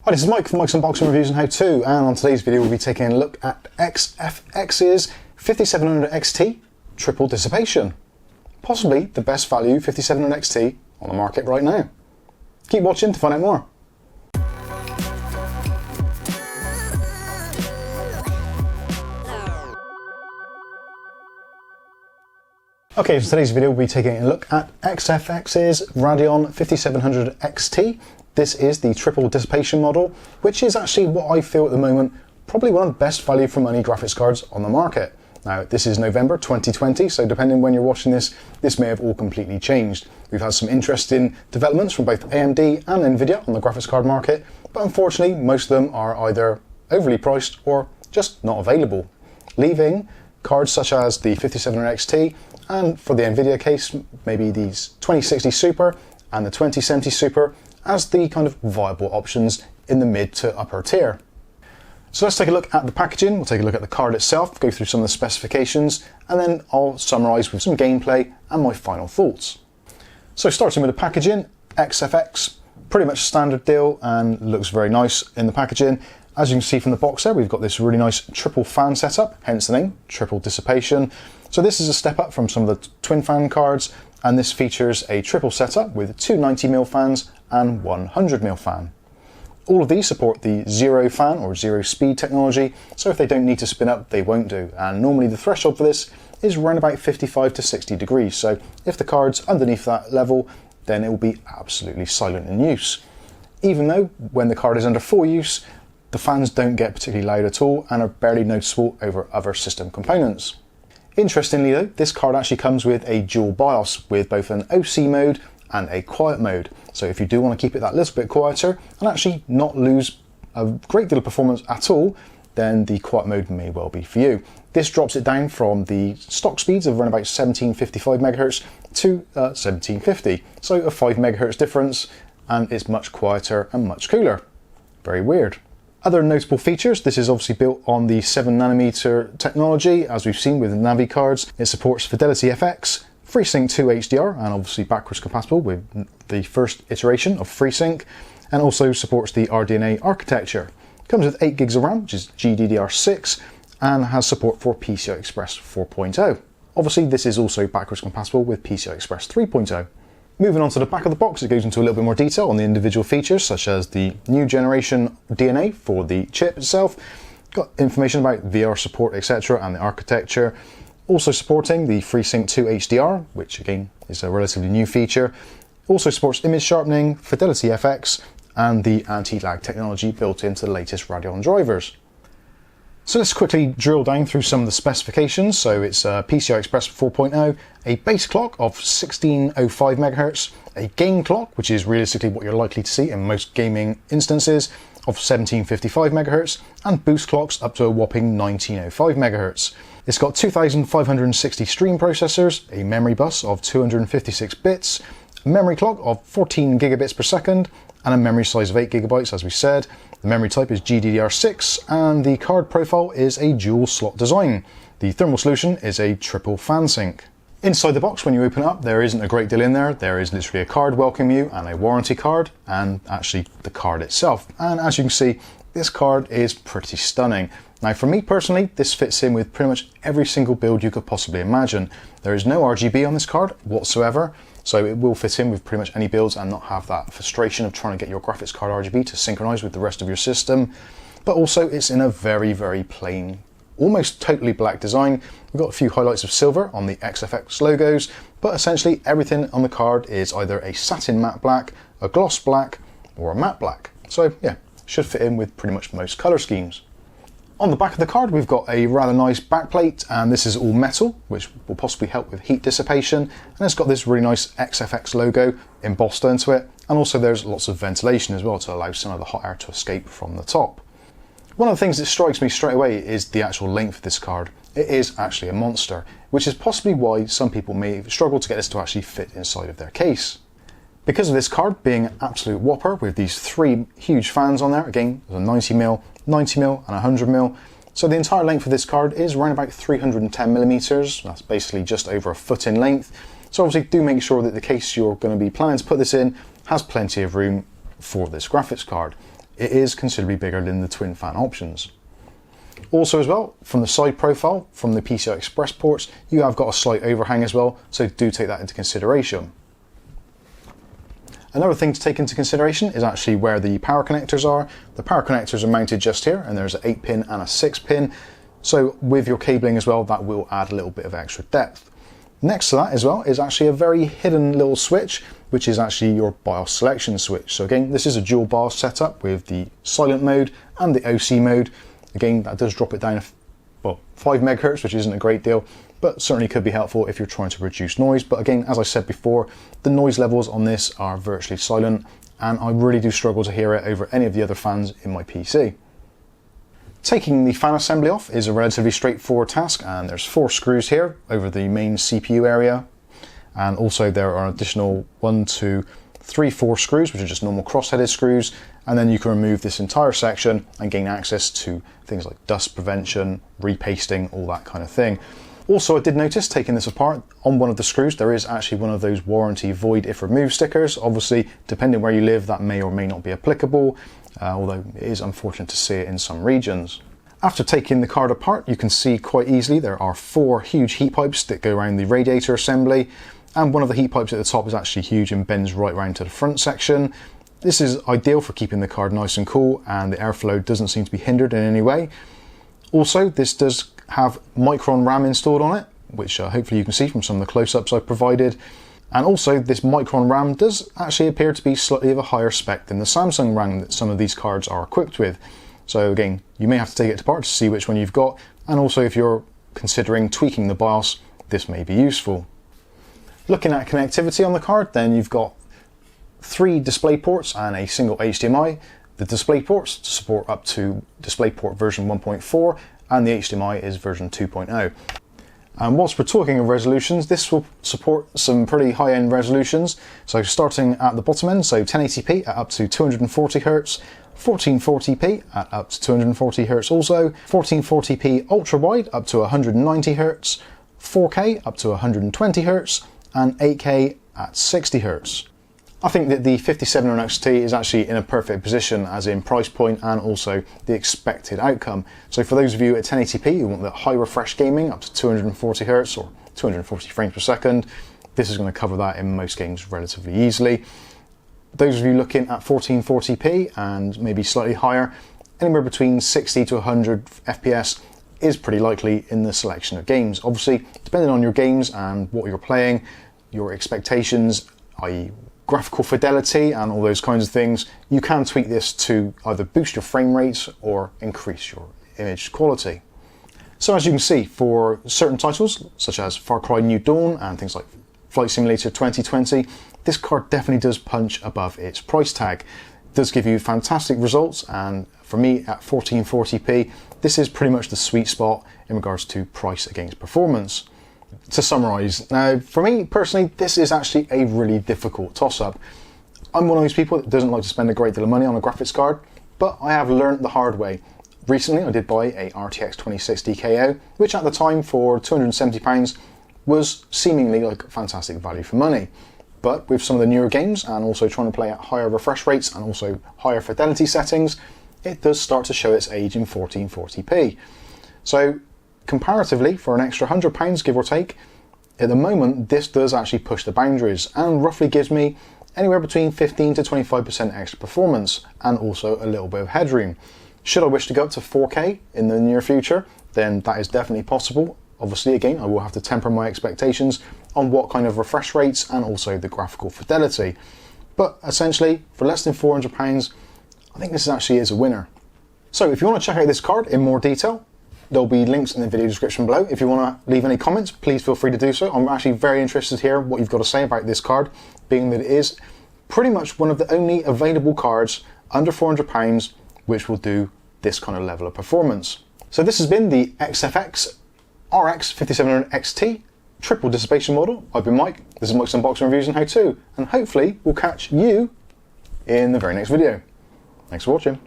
Hi, this is Mike from Mike's Unboxing Reviews and How To, and on today's video we'll be taking a look at XFX's 5700 XT Triple Dissipation. Possibly the best value 5700 XT on the market right now. Keep watching to find out more. Okay, so today's video we'll be taking a look at XFX's Radeon 5700 XT. This is the triple dissipation model, which is actually what I feel at the moment probably one of the best value for money graphics cards on the market. Now, this is November 2020, so depending on when you're watching this, this may have all completely changed. We've had some interesting developments from both AMD and Nvidia on the graphics card market, but unfortunately most of them are either overly priced or just not available, leaving cards such as the 5700 XT and, for the Nvidia case, maybe these 2060 Super and the 2070 Super as the kind of viable options in the mid to upper tier. So let's take a look at the packaging, we'll take a look at the card itself, go through some of the specifications, and then I'll summarise with some gameplay and my final thoughts. So starting with the packaging, XFX, pretty much standard deal and looks very nice in the packaging. As you can see from the box there, we've got this really nice triple fan setup, hence the name, triple dissipation. So this is a step up from some of the twin fan cards, and this features a triple setup with two 90mm fans and 100mm fan. All of these support the zero fan or zero speed technology, so if they don't need to spin up, they won't do. And normally the threshold for this is around about 55 to 60 degrees, so if the card's underneath that level, then it will be absolutely silent in use. Even though when the card is under full use, the fans don't get particularly loud at all and are barely noticeable over other system components. Interestingly though, this card actually comes with a dual BIOS with both an OC mode and a quiet mode. So if you do want to keep it that little bit quieter and actually not lose a great deal of performance at all, then the quiet mode may well be for you. This drops it down from the stock speeds of around about 1755 MHz to 1750. So a 5 MHz difference, and it's much quieter and much cooler. Very weird. Other notable features, this is obviously built on the 7nm technology, as we've seen with the Navi cards. It supports Fidelity FX, FreeSync 2 HDR, and obviously backwards compatible with the first iteration of FreeSync, and also supports the RDNA architecture. It comes with 8 gigs of RAM, which is GDDR6, and has support for PCI Express 4.0. Obviously, this is also backwards compatible with PCI Express 3.0. Moving on to the back of the box, it goes into a little bit more detail on the individual features, such as the new generation DNA for the chip itself, got information about VR support, etc., and the architecture. Also supporting the FreeSync 2 HDR, which again is a relatively new feature. Also supports image sharpening, Fidelity FX, and the anti-lag technology built into the latest Radeon drivers. So let's quickly drill down through some of the specifications. So it's PCI Express 4.0, a base clock of 1605 MHz, a gain clock, which is realistically what you're likely to see in most gaming instances, of 1755 MHz, and boost clocks up to a whopping 1905 MHz. It's got 2560 stream processors, a memory bus of 256 bits, a memory clock of 14 gigabits per second, and a memory size of 8 gigabytes, as we said. The memory type is GDDR6, and the card profile is a dual slot design. The thermal solution is a triple fan sync. Inside the box, when you open it up, there isn't a great deal in there. There is literally a card welcoming you and a warranty card, and actually the card itself. And as you can see, this card is pretty stunning. Now for me personally, this fits in with pretty much every single build you could possibly imagine. There is no RGB on this card whatsoever, so it will fit in with pretty much any builds and not have that frustration of trying to get your graphics card RGB to synchronize with the rest of your system. But also it's in a very, very plain, almost totally black design. We've got a few highlights of silver on the XFX logos, but essentially everything on the card is either a satin matte black, a gloss black, or a matte black. So yeah, should fit in with pretty much most color schemes. On the back of the card, we've got a rather nice backplate, and this is all metal, which will possibly help with heat dissipation. And it's got this really nice XFX logo embossed into it. And also there's lots of ventilation as well to allow some of the hot air to escape from the top. One of the things that strikes me straight away is the actual length of this card. It is actually a monster, which is possibly why some people may struggle to get this to actually fit inside of their case. Because of this card being an absolute whopper with these 3 huge fans on there, again, there's a 90mm, 90mm and 100mm. So the entire length of this card is around about 310mm, that's basically just over a foot in length. So obviously do make sure that the case you're going to be planning to put this in has plenty of room for this graphics card. it is considerably bigger than the twin fan options. Also as well, from the side profile, from the PCI Express ports, you have got a slight overhang as well, so do take that into consideration. Another thing to take into consideration is actually where the power connectors are. The power connectors are mounted just here, and there's an 8-pin and a 6-pin. So with your cabling as well, that will add a little bit of extra depth. Next to that as well is actually a very hidden little switch, which is actually your BIOS selection switch. So again, this is a dual BIOS setup with the silent mode and the OC mode. Again, that does drop it down, well, 5 megahertz, which isn't a great deal, but certainly could be helpful if you're trying to reduce noise. But again, as I said before, the noise levels on this are virtually silent, and I really do struggle to hear it over any of the other fans in my PC. Taking the fan assembly off is a relatively straightforward task, and there's 4 screws here over the main CPU area, and also there are additional 1, 2, 3, 4 screws, which are just normal cross-headed screws, and then you can remove this entire section and gain access to things like dust prevention, repasting, all that kind of thing. Also, I did notice, taking this apart, on one of the screws there is actually one of those warranty void if removed stickers. Obviously, depending where you live, that may or may not be applicable, although it is unfortunate to see it in some regions. After taking the card apart, you can see quite easily there are 4 huge heat pipes that go around the radiator assembly, and one of the heat pipes at the top is actually huge and bends right round to the front section. This is ideal for keeping the card nice and cool, and the airflow doesn't seem to be hindered in any way. Also, this does have Micron RAM installed on it, which hopefully you can see from some of the close-ups I've provided. And also, this Micron RAM does actually appear to be slightly of a higher spec than the Samsung RAM that some of these cards are equipped with. So again, you may have to take it apart to see which one you've got, and also if you're considering tweaking the BIOS, this may be useful. Looking at connectivity on the card, then you've got 3 display ports and a single HDMI. The display ports support up to DisplayPort version 1.4, and the HDMI is version 2.0. And whilst we're talking of resolutions, this will support some pretty high-end resolutions. So starting at the bottom end, so 1080p at up to 240 Hz, 1440p at up to 240 Hz also, 1440p ultra-wide up to 190 Hz, 4K up to 120 Hz, and 8K at 60 Hz. I think that the 5700 XT is actually in a perfect position, as in price point and also the expected outcome. So for those of you at 1080p who want the high refresh gaming up to 240 Hz or 240 frames per second, this is going to cover that in most games relatively easily. Those of you looking at 1440p and maybe slightly higher, anywhere between 60 to 100 FPS is pretty likely in the selection of games. Obviously, depending on your games and what you're playing, your expectations, i.e. graphical fidelity and all those kinds of things, you can tweak this to either boost your frame rates or increase your image quality. So as you can see, for certain titles such as Far Cry New Dawn and things like Flight Simulator 2020, this card definitely does punch above its price tag. It does give you fantastic results, and for me at 1440p, this is pretty much the sweet spot in regards to price against performance. To summarise, now for me personally, this is actually a really difficult toss-up. I'm one of those people that doesn't like to spend a great deal of money on a graphics card, but I have learned the hard way. Recently I did buy a RTX 2060 KO, which at the time for £270 was seemingly like fantastic value for money. But with some of the newer games and also trying to play at higher refresh rates and also higher fidelity settings, it does start to show its age in 1440p. So comparatively, for an extra £100 give or take, at the moment this does actually push the boundaries and roughly gives me anywhere between 15 to 25% extra performance and also a little bit of headroom. Should I wish to go up to 4K in the near future, then that is definitely possible. Obviously, again, I will have to temper my expectations on what kind of refresh rates and also the graphical fidelity. But essentially, for less than £400, I think this actually is a winner. So if you want to check out this card in more detail, there'll be links in the video description below. If you want to leave any comments, please feel free to do so. I'm actually very interested to hear what you've got to say about this card, being that it is pretty much one of the only available cards under £400 which will do this kind of level of performance. So this has been the XFX RX 5700 XT triple dissipation model. I've been Mike, this is Mike's Unboxing Reviews and How To, and hopefully we'll catch you in the very next video. Thanks for watching.